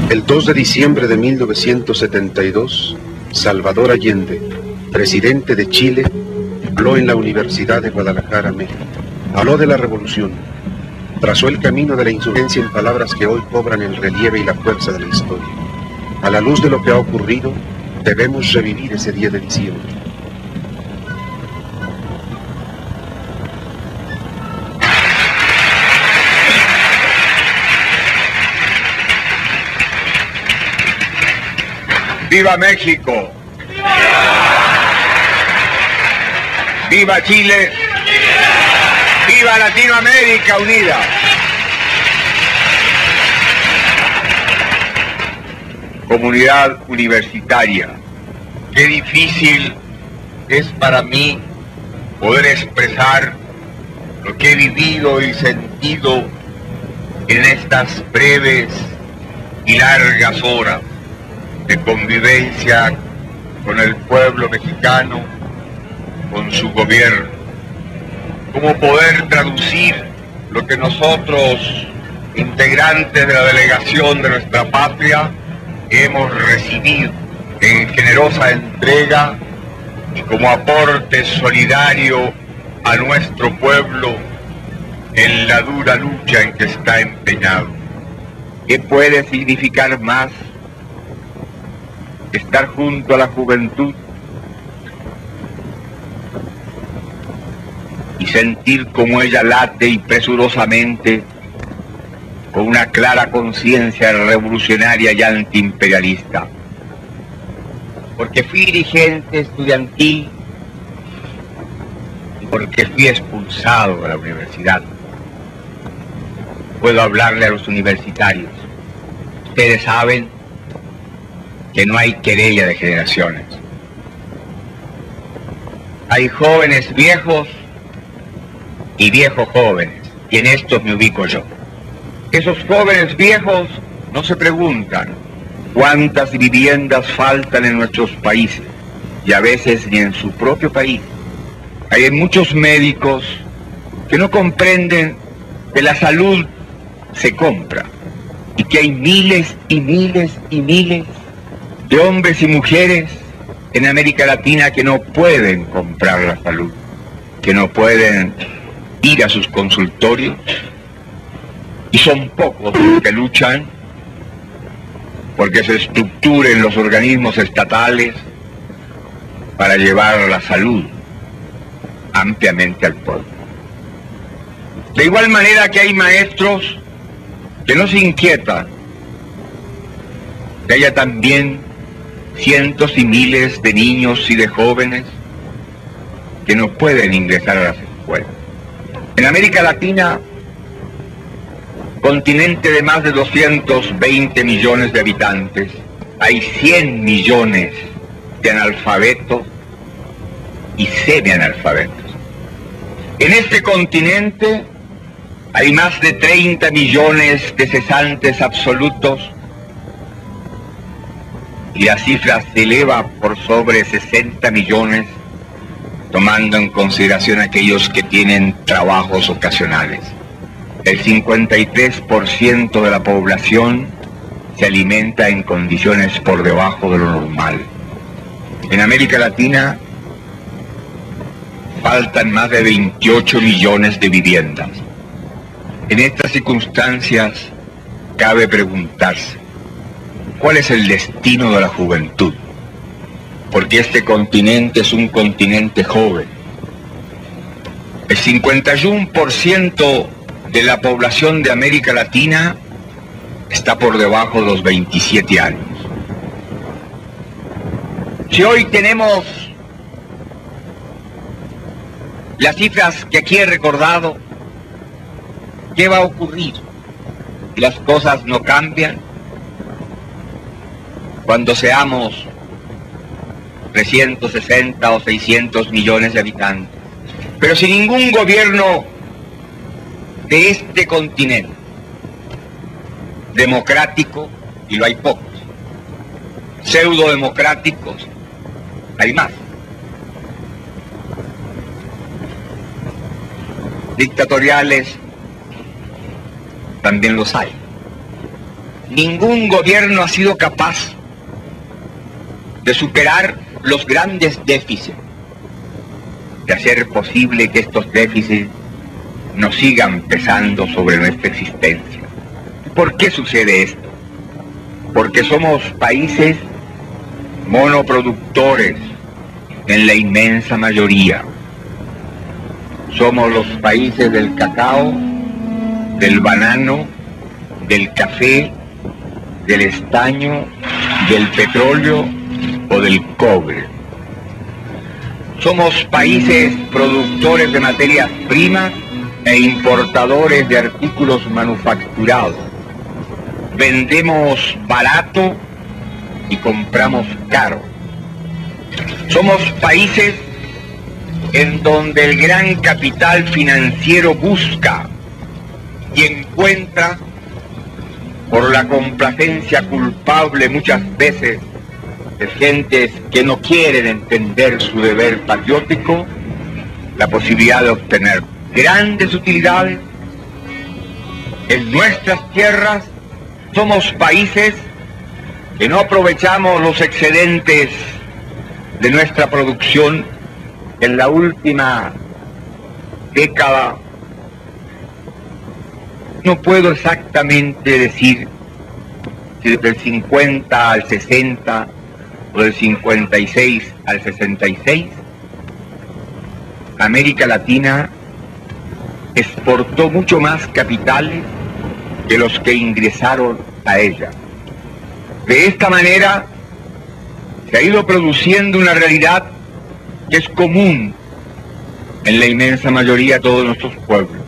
El 2 de diciembre de 1972, Salvador Allende, presidente de Chile, habló en la Universidad de Guadalajara, México. Habló de la revolución, trazó el camino de la insurgencia en palabras que hoy cobran el relieve y la fuerza de la historia. A la luz de lo que ha ocurrido, debemos revivir ese 10 de diciembre. ¡Viva México! ¡Viva Chile! ¡Viva Latinoamérica unida! Comunidad universitaria, qué difícil es para mí poder expresar lo que he vivido y sentido en estas breves y largas horas de convivencia con el pueblo mexicano, con su gobierno. Cómo poder traducir lo que nosotros, integrantes de la delegación de nuestra patria, hemos recibido en generosa entrega y como aporte solidario a nuestro pueblo en la dura lucha en que está empeñado. ¿Qué puede significar más estar junto a la juventud y sentir como ella late y presurosamente con una clara conciencia revolucionaria y antiimperialista? Porque fui dirigente estudiantil y porque fui expulsado de la universidad, puedo hablarle a los universitarios. Ustedes saben que no hay querella de generaciones. Hay jóvenes viejos y viejos jóvenes, y en estos me ubico yo. Esos jóvenes viejos no se preguntan cuántas viviendas faltan en nuestros países, y a veces ni en su propio país. Hay muchos médicos que no comprenden que la salud se compra, y que hay miles y miles y miles de hombres y mujeres en América Latina que no pueden comprar la salud, que no pueden ir a sus consultorios, y son pocos los que luchan porque se estructuren los organismos estatales para llevar la salud ampliamente al pueblo. De igual manera que hay maestros que no se inquietan que haya también cientos y miles de niños y de jóvenes que no pueden ingresar a las escuelas. En América Latina, continente de más de 220 millones de habitantes, hay 100 millones de analfabetos y semianalfabetos. En este continente hay más de 30 millones de cesantes absolutos y la cifra se eleva por sobre 60 millones, tomando en consideración aquellos que tienen trabajos ocasionales. El 53% de la población se alimenta en condiciones por debajo de lo normal. En América Latina faltan más de 28 millones de viviendas. En estas circunstancias cabe preguntarse, ¿cuál es el destino de la juventud? Porque este continente es un continente joven. El 51% de la población de América Latina está por debajo de los 27 años. Si hoy tenemos las cifras que aquí he recordado, ¿qué va a ocurrir si las cosas no cambian? Cuando seamos 360 o 600 millones de habitantes. Pero si ningún gobierno de este continente democrático, y lo hay pocos, pseudo-democráticos, hay más. Dictatoriales también los hay. Ningún gobierno ha sido capaz de superar los grandes déficits, de hacer posible que estos déficits no sigan pesando sobre nuestra existencia. ¿Por qué sucede esto? Porque somos países monoproductores en la inmensa mayoría. Somos los países del cacao, del banano, del café, del estaño, del petróleo o del cobre. Somos países productores de materias primas e importadores de artículos manufacturados. Vendemos barato y compramos caro. Somos países en donde el gran capital financiero busca y encuentra, por la complacencia culpable muchas veces de gentes que no quieren entender su deber patriótico, la posibilidad de obtener grandes utilidades. En nuestras tierras somos países que no aprovechamos los excedentes de nuestra producción. En la última década, no puedo exactamente decir si desde el 50 al 60 o del 56 al 66, América Latina exportó mucho más capitales que los que ingresaron a ella. De esta manera se ha ido produciendo una realidad que es común en la inmensa mayoría de todos nuestros pueblos.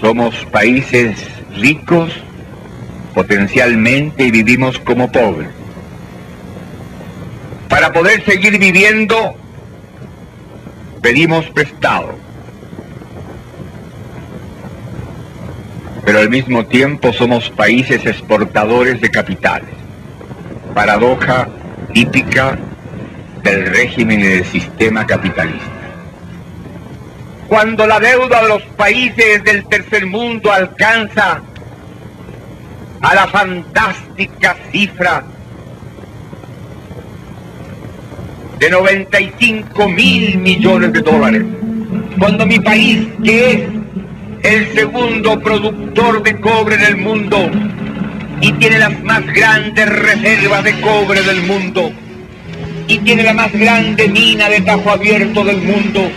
Somos países ricos potencialmente y vivimos como pobres. Para poder seguir viviendo, pedimos prestado. Pero al mismo tiempo somos países exportadores de capitales. Paradoja típica del régimen y del sistema capitalista. Cuando la deuda de los países del tercer mundo alcanza a la fantástica cifra de 95.000 millones de dólares, cuando mi país, que es el segundo productor de cobre en el mundo y tiene las más grandes reservas de cobre del mundo y tiene la más grande mina de tajo abierto del mundo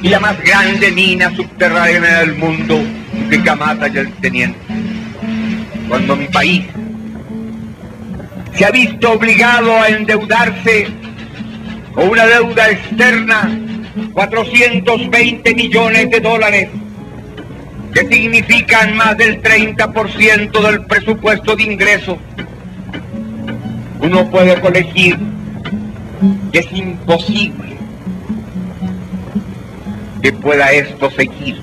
y la más grande mina subterránea del mundo, de Camata y el Teniente, cuando mi país se ha visto obligado a endeudarse con una deuda externa, 420 millones de dólares, que significan más del 30% del presupuesto de ingresos, uno puede colegir que es imposible que pueda esto seguir.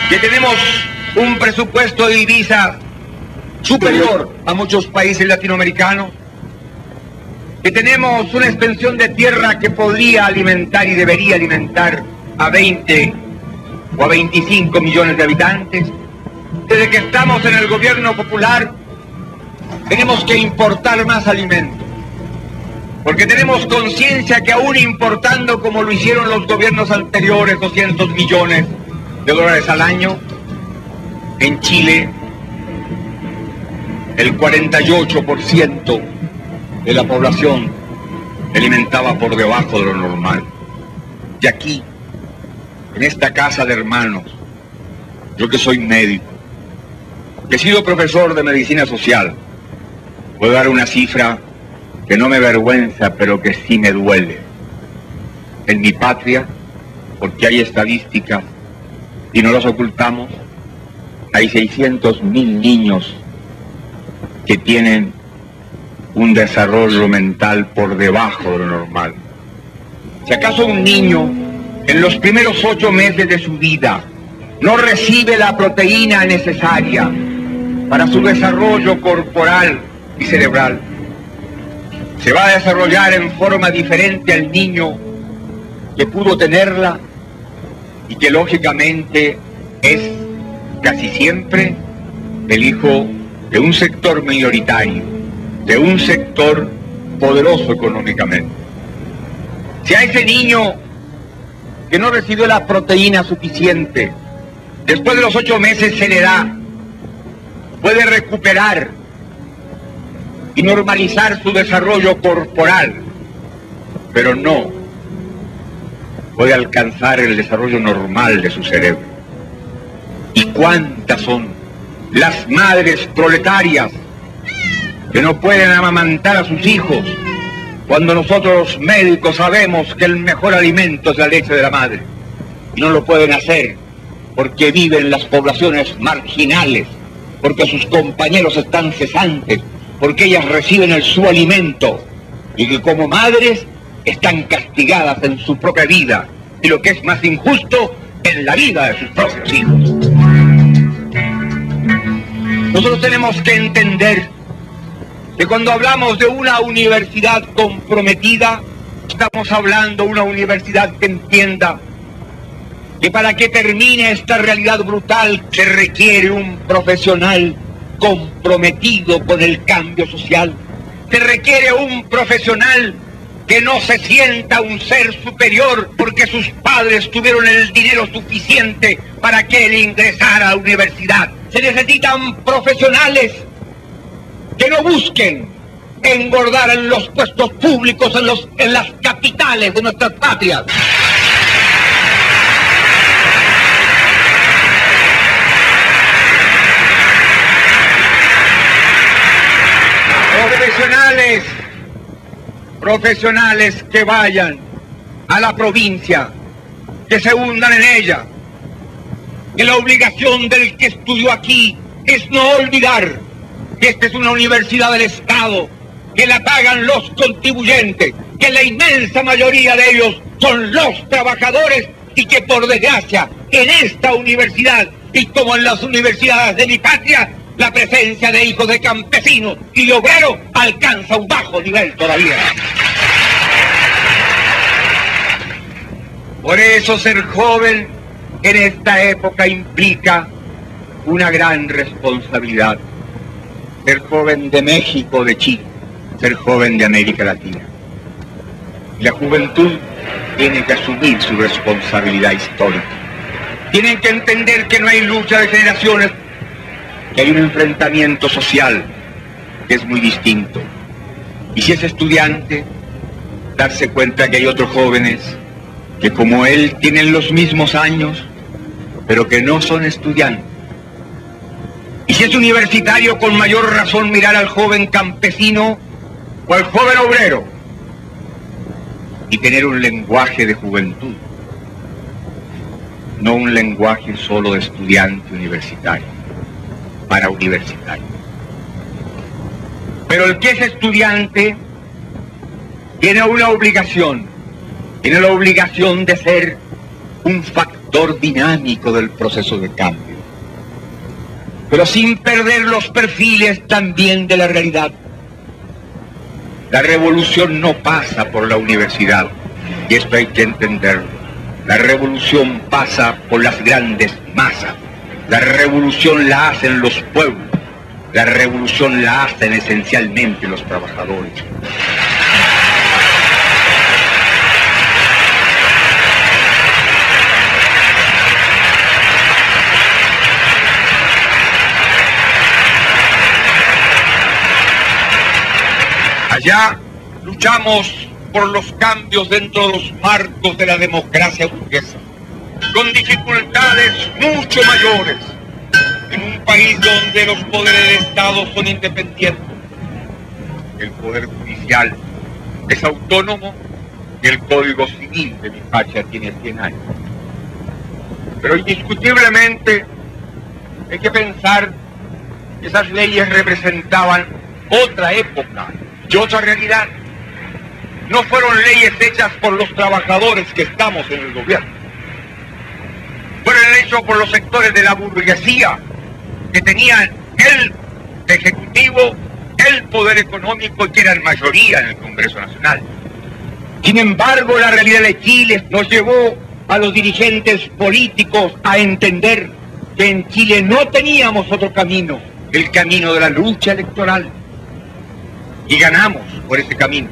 Que tenemos un presupuesto de divisa superior a muchos países latinoamericanos, que tenemos una extensión de tierra que podría alimentar y debería alimentar a 20 o a 25 millones de habitantes. Desde que estamos en el gobierno popular tenemos que importar más alimentos, porque tenemos conciencia que aún importando como lo hicieron los gobiernos anteriores, 200 millones de dólares al año, en Chile el 48% de la población se alimentaba por debajo de lo normal. Y aquí, en esta casa de hermanos, yo que soy médico, que he sido profesor de medicina social, puedo dar una cifra que no me avergüenza, pero que sí me duele. En mi patria, porque hay estadísticas y no las ocultamos, hay 600.000 niños que tienen un desarrollo mental por debajo de lo normal. Si acaso un niño en los primeros 8 meses de su vida no recibe la proteína necesaria para su desarrollo corporal y cerebral, se va a desarrollar en forma diferente al niño que pudo tenerla y que lógicamente es casi siempre el hijo de un sector minoritario, de un sector poderoso económicamente. Si a ese niño que no recibió la proteína suficiente, después de los 8 meses se le da, puede recuperar y normalizar su desarrollo corporal, pero no puede alcanzar el desarrollo normal de su cerebro. ¿Y cuántas son las madres proletarias que no pueden amamantar a sus hijos cuando nosotros los médicos sabemos que el mejor alimento es la leche de la madre? Y no lo pueden hacer porque viven en las poblaciones marginales, porque sus compañeros están cesantes, porque ellas reciben su alimento y que como madres están castigadas en su propia vida y, lo que es más injusto, en la vida de sus propios hijos. Nosotros tenemos que entender que cuando hablamos de una universidad comprometida, estamos hablando de una universidad que entienda que para que termine esta realidad brutal se requiere un profesional comprometido con el cambio social. Se requiere un profesional que no se sienta un ser superior porque sus padres tuvieron el dinero suficiente para que él ingresara a la universidad. Se necesitan profesionales que no busquen engordar en los puestos públicos, en las capitales de nuestras patrias. Profesionales que vayan a la provincia, que se hundan en ella, que la obligación del que estudió aquí es no olvidar que esta es una universidad del Estado, que la pagan los contribuyentes, que la inmensa mayoría de ellos son los trabajadores y que por desgracia en esta universidad y como en las universidades de mi patria, la presencia de hijos de campesinos y de obreros alcanza un bajo nivel todavía. Por eso ser joven en esta época implica una gran responsabilidad. Ser joven de México, de Chile, ser joven de América Latina. La juventud tiene que asumir su responsabilidad histórica. Tienen que entender que no hay lucha de generaciones, que hay un enfrentamiento social que es muy distinto. Y si es estudiante, darse cuenta que hay otros jóvenes que como él tienen los mismos años, pero que no son estudiantes. Y si es universitario, con mayor razón mirar al joven campesino o al joven obrero y tener un lenguaje de juventud, no un lenguaje solo de estudiante universitario, para universitario. Pero el que es estudiante tiene una obligación, tiene la obligación de ser un factor dinámico del proceso de cambio, pero sin perder los perfiles también de la realidad. La revolución no pasa por la universidad, y esto hay que entenderlo. La revolución pasa por las grandes masas. La revolución la hacen los pueblos. La revolución la hacen esencialmente los trabajadores. Allá luchamos por los cambios dentro de los marcos de la democracia burguesa, con dificultades mucho mayores, en un país donde los poderes del Estado son independientes. El poder judicial es autónomo y el Código Civil de mi patria tiene 100 años. Pero indiscutiblemente hay que pensar que esas leyes representaban otra época y otra realidad. No fueron leyes hechas por los trabajadores que estamos en el gobierno. Fueron hechas por los sectores de la burguesía que tenían el ejecutivo, el poder económico y que eran mayoría en el Congreso Nacional. Sin embargo, la realidad de Chile nos llevó a los dirigentes políticos a entender que en Chile no teníamos otro camino, el camino de la lucha electoral. Y ganamos por ese camino,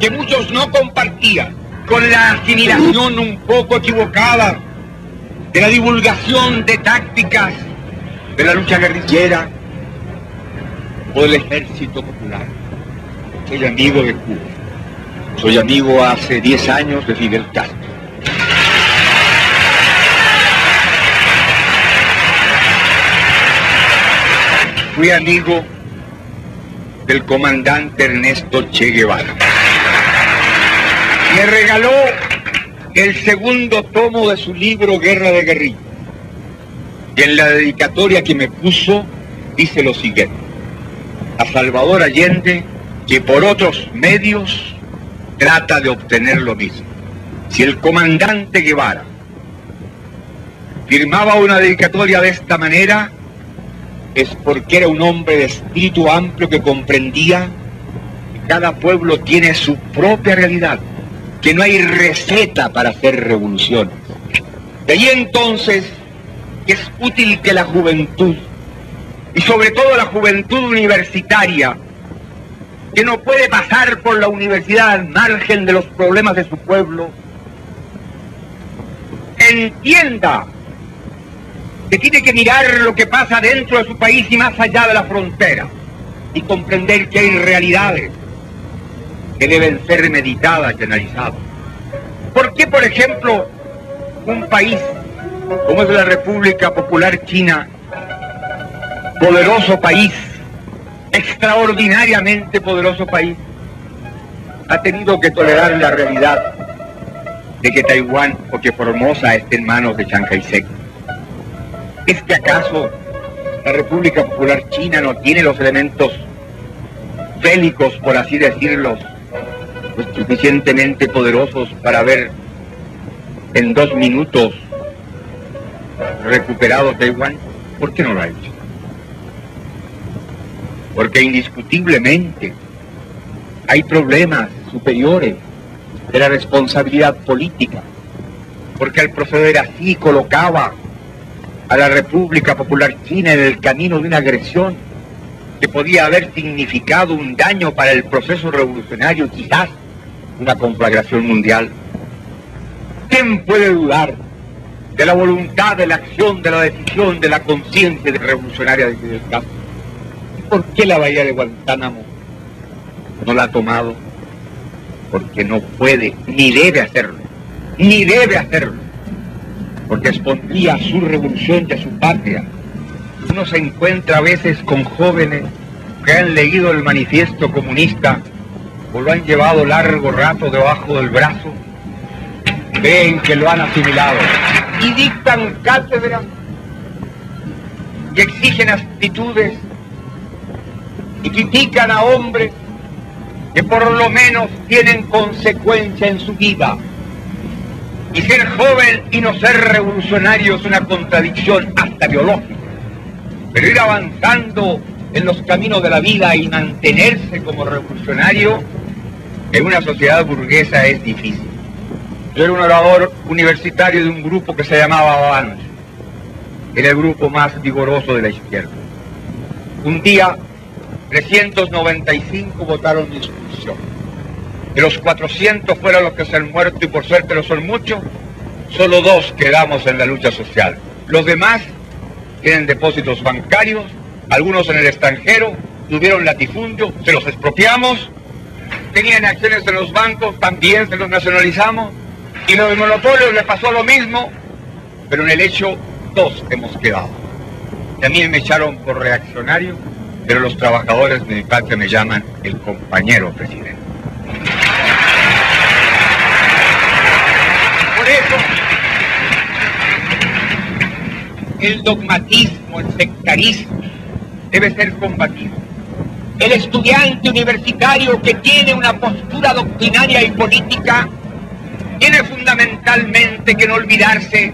que muchos no compartían, con la asimilación un poco equivocada de la divulgación de tácticas de la lucha guerrillera o del ejército popular. Soy amigo de Cuba. Soy amigo hace 10 años de Fidel Castro. Fui amigo del comandante Ernesto Che Guevara. Me regaló el segundo tomo de su libro Guerra de Guerrillas. Y en la dedicatoria que me puso dice lo siguiente: a Salvador Allende, que por otros medios trata de obtener lo mismo. Si el comandante Guevara firmaba una dedicatoria de esta manera, es porque era un hombre de espíritu amplio que comprendía que cada pueblo tiene su propia realidad, que no hay receta para hacer revoluciones. De ahí entonces que es útil que la juventud, y sobre todo la juventud universitaria, que no puede pasar por la universidad al margen de los problemas de su pueblo, entienda que tiene que mirar lo que pasa dentro de su país y más allá de la frontera, y comprender que hay realidades que deben ser meditadas y analizadas. ¿Por qué, por ejemplo, un país como es la República Popular China, poderoso país, extraordinariamente poderoso país, ha tenido que tolerar la realidad de que Taiwán o que Formosa esté en manos de Chiang Kai-shek? ¿Es que acaso la República Popular China no tiene los elementos bélicos, por así decirlo, lo suficientemente poderosos para haber en 2 minutos recuperado Taiwán? ¿Por qué no lo ha hecho? Porque indiscutiblemente hay problemas superiores de la responsabilidad política, porque al proceder así colocaba a la República Popular China en el camino de una agresión que podía haber significado un daño para el proceso revolucionario, quizás una conflagración mundial. ¿Quién puede dudar de la voluntad, de la acción, de la decisión, de la conciencia revolucionaria de Fidel Castro? ¿Por qué la bahía de Guantánamo no la ha tomado? Porque no puede, ni debe hacerlo, ni debe hacerlo, porque expondría a su revolución y a su patria. Uno se encuentra a veces con jóvenes que han leído el manifiesto comunista o lo han llevado largo rato debajo del brazo, ven que lo han asimilado y dictan cátedras y exigen actitudes y critican a hombres que por lo menos tienen consecuencia en su vida. Y ser joven y no ser revolucionario es una contradicción hasta biológica. Pero ir avanzando en los caminos de la vida y mantenerse como revolucionario en una sociedad burguesa es difícil. Yo era un orador universitario de un grupo que se llamaba Avance. Era el grupo más vigoroso de la izquierda. Un día 395 votaron mi expulsión. De los 400 fueron los que se han muerto, y por suerte no son muchos, solo 2 quedamos en la lucha social. Los demás tienen depósitos bancarios, algunos en el extranjero, tuvieron latifundio, se los expropiamos, tenían acciones en los bancos, también se los nacionalizamos, y los monopolios les pasó lo mismo, pero en el hecho 2 hemos quedado. También me echaron por reaccionario, pero los trabajadores de mi patria me llaman el compañero presidente. Por eso, el dogmatismo, el sectarismo, debe ser combatido. El estudiante universitario que tiene una postura doctrinaria y política tiene fundamentalmente que no olvidarse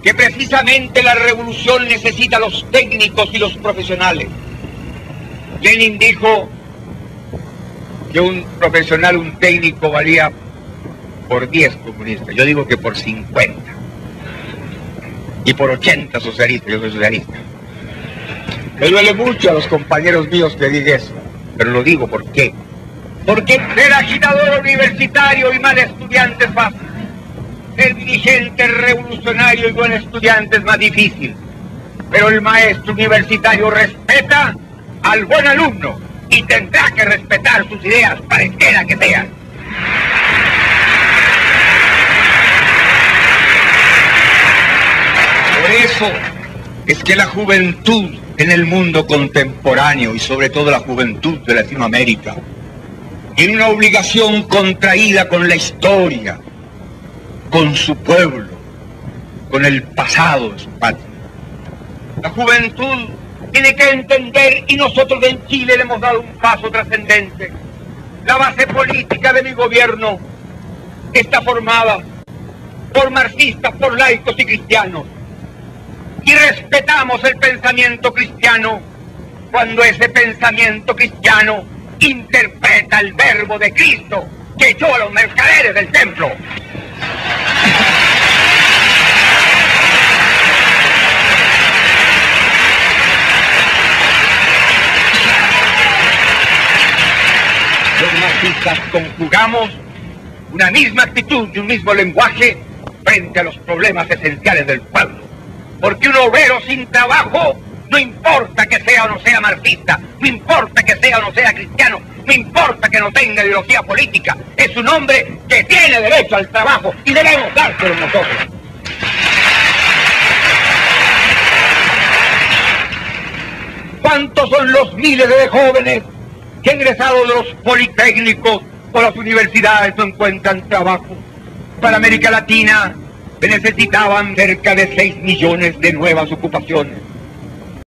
que precisamente la revolución necesita a los técnicos y los profesionales. Lenin dijo que un profesional, un técnico, valía por 10 comunistas. Yo digo que por 50. y por 80 socialistas. Yo soy socialista. Me duele mucho a los compañeros míos que digan eso, pero lo digo ¿por qué? Porque ser agitador universitario y mal estudiante es fácil. Ser dirigente revolucionario y buen estudiante es más difícil. Pero el maestro universitario respeta al buen alumno y tendrá que respetar sus ideas, pareciera que sean. Por eso es que la juventud en el mundo contemporáneo, y sobre todo la juventud de Latinoamérica, tiene una obligación contraída con la historia, con su pueblo, con el pasado de su patria. La juventud tiene que entender, y nosotros en Chile le hemos dado un paso trascendente. La base política de mi gobierno está formada por marxistas, por laicos y cristianos. Y respetamos el pensamiento cristiano cuando ese pensamiento cristiano interpreta el verbo de Cristo que echó a los mercaderes del templo. Los marxistas conjugamos una misma actitud y un mismo lenguaje frente a los problemas esenciales del pueblo. Porque un obrero sin trabajo, no importa que sea o no sea marxista, no importa que sea o no sea cristiano, no importa que no tenga ideología política, es un hombre que tiene derecho al trabajo y debemos dárselo nosotros. ¿Cuántos son los miles de jóvenes que egresados de los politécnicos o las universidades no encuentran trabajo? Para América Latina se necesitaban cerca de 6 millones de nuevas ocupaciones.